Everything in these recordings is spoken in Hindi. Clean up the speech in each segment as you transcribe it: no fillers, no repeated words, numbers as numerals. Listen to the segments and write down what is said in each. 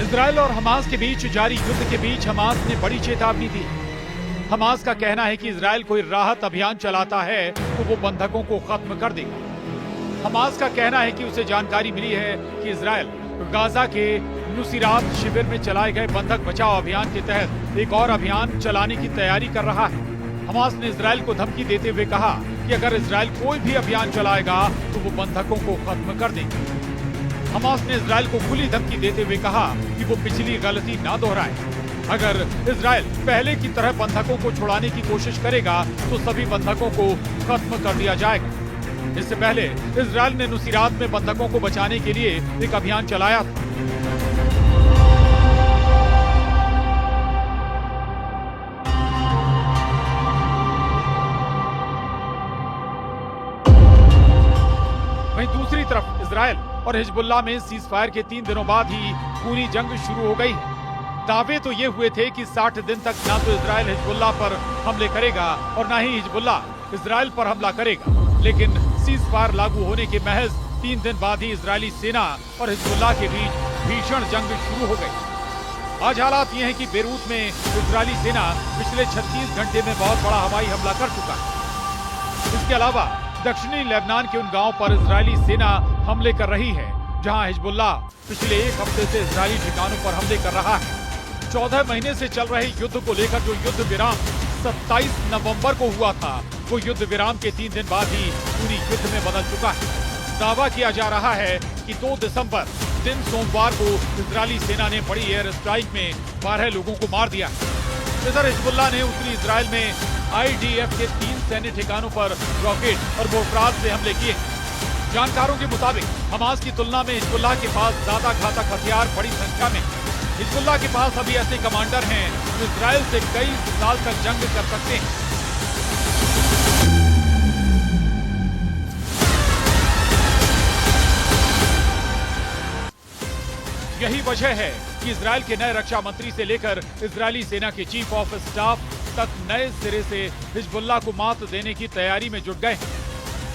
इजरायल और हमास के बीच जारी युद्ध के बीच हमास ने बड़ी चेतावनी दी। हमास का कहना है कि इजरायल कोई राहत अभियान चलाता है तो वो बंधकों को खत्म कर देगा। हमास का कहना है कि उसे जानकारी मिली है कि इजरायल गाजा के नुसीरात शिविर में चलाए गए बंधक बचाओ अभियान के तहत एक और अभियान चलाने की तैयारी कर रहा है। हमास ने इजरायल को धमकी देते हुए कहा कि अगर इजरायल कोई भी अभियान चलाएगा तो वो बंधकों को खत्म कर देंगे। हमास ने इजरायल को खुली धमकी देते हुए कहा कि वो पिछली गलती ना दोहराए। अगर इजरायल पहले की तरह बंधकों को छुड़ाने की कोशिश करेगा तो सभी बंधकों को खत्म कर दिया जाएगा। इससे पहले इजरायल ने नुसीरात में बंधकों को बचाने के लिए एक अभियान चलाया था। वहीं दूसरी तरफ इजरायल और हिजबुल्लाह में सीज फायर के 3 दिनों बाद ही पूरी जंग शुरू हो गई है। दावे तो ये हुए थे कि 60 दिन तक ना तो इजरायल हिजबुल्लाह पर हमले करेगा और ना ही हिजबुल्लाह इजरायल पर हमला करेगा, लेकिन सीज फायर लागू होने के महज 3 दिन बाद ही इजरायली सेना और हिजबुल्लाह के बीच भीषण जंग शुरू हो गई। आज हालात ये हैं कि बेरूत में इजरायली सेना पिछले 36 घंटे में बहुत बड़ा हवाई हमला कर चुका है। इसके अलावा दक्षिणी लेबनान के उन गांवों पर इजरायली सेना हमले कर रही है जहां हिजबुल्लाह पिछले 1 हफ्ते से इजरायली ठिकानों पर हमले कर रहा है। 14 महीने से चल रहे युद्ध को लेकर जो युद्ध विराम 27 नवंबर को हुआ था, वो युद्ध विराम के 3 दिन बाद ही पूरी युद्ध में बदल चुका है। दावा किया जा रहा है कि 2 दिसंबर दिन सोमवार को इजरायली सेना ने बड़ी एयर स्ट्राइक में 12 लोगों को मार दिया। इधर हिजबुल्लाह ने उत्तरी इजरायल में IDF के 3 सैन्य ठिकानों पर रॉकेट और मोर्टार से हमले किए। जानकारों के मुताबिक हमास की तुलना में हिजबुल्लाह के पास ज्यादा घातक हथियार बड़ी संख्या में। हिजबुल्लाह के पास अभी ऐसे कमांडर हैं जो इजरायल से कई साल तक जंग कर सकते हैं। यही वजह है कि इजरायल के नए रक्षा मंत्री से लेकर इजरायली सेना के चीफ ऑफ स्टाफ तक नए सिरे से हिजबुल्लाह को मात देने की तैयारी में जुट गए।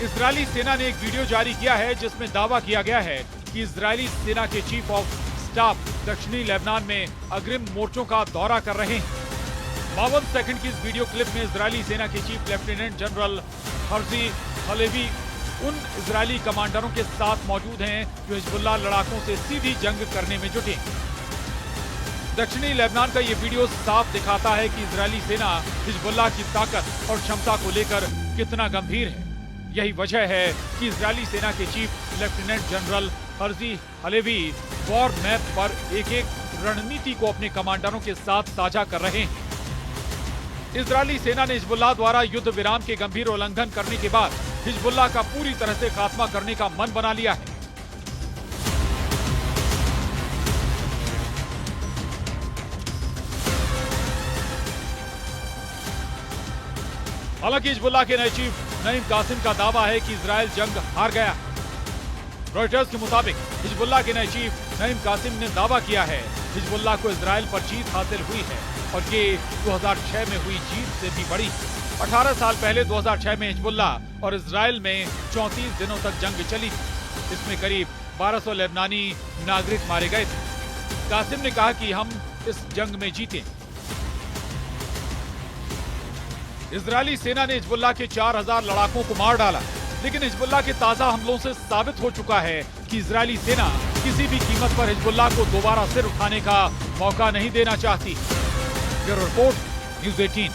इजरायली सेना ने एक वीडियो जारी किया है जिसमें दावा किया गया है कि इजरायली सेना के चीफ ऑफ स्टाफ दक्षिणी लेबनान में अग्रिम मोर्चों का दौरा कर रहे हैं। 52 सेकंड की इस वीडियो क्लिप में इजरायली सेना के chief lieutenant general Herzi Halevi उन इजरायली कमांडरों के साथ मौजूद हैं जो हिजबुल्लाह लड़ाकों से सीधी जंग करने में जुटे। दक्षिणी लेबनान का ये वीडियो साफ दिखाता है कि इजरायली सेना हिजबुल्लाह की ताकत और क्षमता को लेकर कितना गंभीर है। यही वजह है कि इजरायली सेना के chief lieutenant general Herzi Halevi war map पर एक-एक रणनीति को अपने कमांडरों के साथ साझा कर रहे हैं। इजरायली सेना ने हिजबुल्लाह द्वारा युद्ध विराम के गंभीर उल्लंघन करने के बाद हिजबुल्लाह का पूरी तरह से खात्मा करने का मन बना लिया है। हालांकि हिजबुल्लाह के नए चीफ नईम कासिम का दावा है कि इजरायल जंग हार गया। रॉयटर्स के मुताबिक हिजबुल्लाह के नए चीफ नईम कासिम ने दावा किया है हिजबुल्लाह को इजरायल पर जीत हासिल हुई है और ये 2006 में हुई जीत से भी बड़ी। 18 साल पहले 2006 में हिजबुल्लाह और इजरायल में 34 दिनों तक जंग चली। इसमें करीब 1200 लेबनानी नागरिक मारे गए थे। कासिम ने कहा कि हम इस जंग में जीते। इजरायली सेना ने हिजबुल्लाह के 4000 लड़ाकों को मार डाला, लेकिन हिजबुल्लाह के ताजा हमलों से साबित हो चुका है कि इजरायली सेना किसी भी कीमत पर हिजबुल्लाह को दोबारा सिर उठाने का मौका नहीं देना चाहती। Bureau report, news 18।